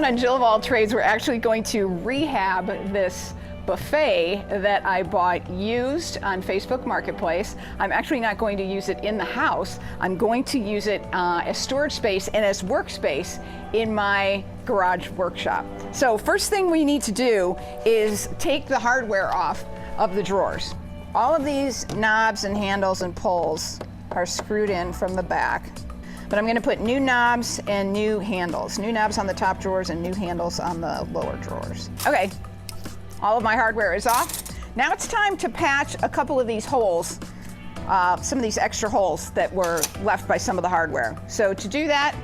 on Jill of All Trades, we're actually going to rehab this buffet that I bought used on Facebook Marketplace. I'm actually not going to use it in the house. I'm going to use it as storage space and as workspace in my garage workshop. So first thing we need to do is take the hardware off of the drawers. All of these knobs and handles and pulls are screwed in from the back. But I'm going to put new knobs and new handles. New knobs on the top drawers and new handles on the lower drawers. Okay, all of my hardware is off. Now it's time to patch a couple of these holes, some of these extra holes that were left by some of the hardware. So to do that,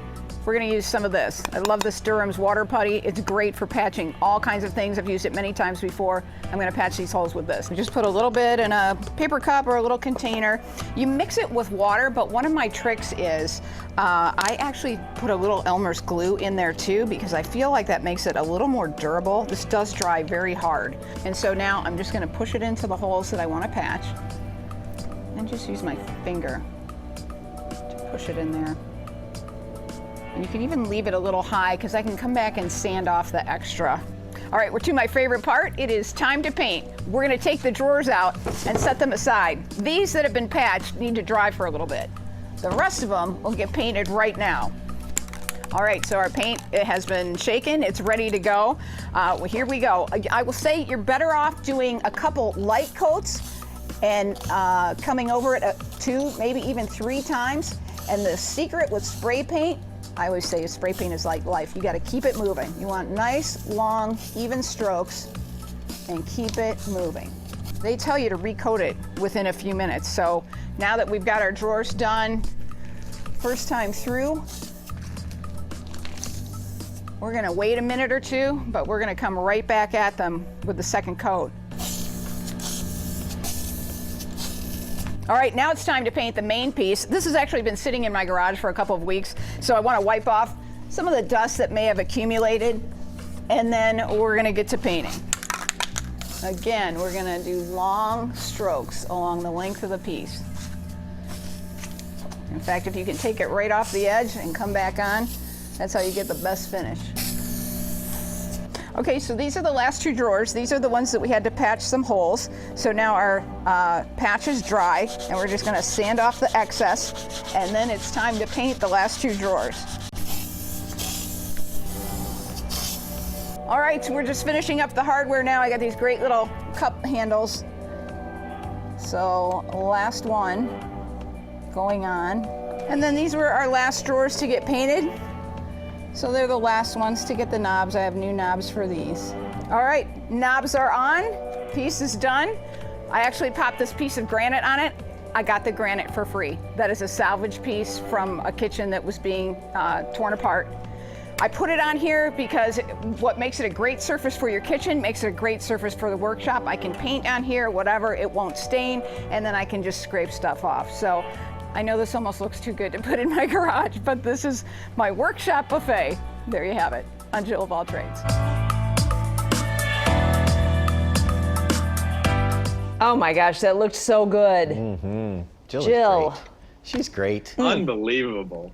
we're going to use some of this. I love this Durham's water putty. It's great for patching all kinds of things. I've used it many times before. I'm going to patch these holes with this. We just put a little bit in a paper cup or a little container. You mix it with water, but one of my tricks is I actually put a little Elmer's glue in there too, because I feel like that makes it a little more durable. This does dry very hard. And so now I'm just going to push it into the holes that I want to patch and just use my finger to push it in there. And you can even leave it a little high because I can come back and sand off the extra. All right, we're to my favorite part. It is time to paint. We're gonna take the drawers out and set them aside. These that have been patched need to dry for a little bit. The rest of them will get painted right now. All right, so our paint, it has been shaken. It's ready to go. Well, here we go. I will say you're better off doing a couple light coats and coming over it 2, maybe even 3 times. And the secret with spray paint, I always say spray paint is like life. You got to keep it moving. You want nice, long, even strokes and keep it moving. They tell you to recoat it within a few minutes. So now that we've got our drawers done, first time through, we're going to wait a minute or 2, but we're going to come right back at them with the second coat. All right, now it's time to paint the main piece. This has actually been sitting in my garage for a couple of weeks, so I want to wipe off some of the dust that may have accumulated, and then we're going to get to painting. Again, we're going to do long strokes along the length of the piece. In fact, if you can take it right off the edge and come back on, that's how you get the best finish. Okay, so these are the last 2 drawers. These are the ones that we had to patch some holes. So now our patch is dry, and we're just gonna sand off the excess, and then it's time to paint the last 2 drawers. All right, so we're just finishing up the hardware now. I got these great little cup handles. So last one going on. And then these were our last drawers to get painted. So they're the last ones to get the knobs. I have new knobs for these. All right, knobs are on, piece is done. I actually popped this piece of granite on it. I got the granite for free. That is a salvage piece from a kitchen that was being torn apart. I put it on here because what makes it a great surface for your kitchen makes it a great surface for the workshop. I can paint on here, whatever, it won't stain, and then I can just scrape stuff off. So I know this almost looks too good to put in my garage, but this is my workshop buffet. There you have it, on Jill of All Trades. Oh my gosh, that looked so good. Mm-hmm. Jill. She's great. Unbelievable.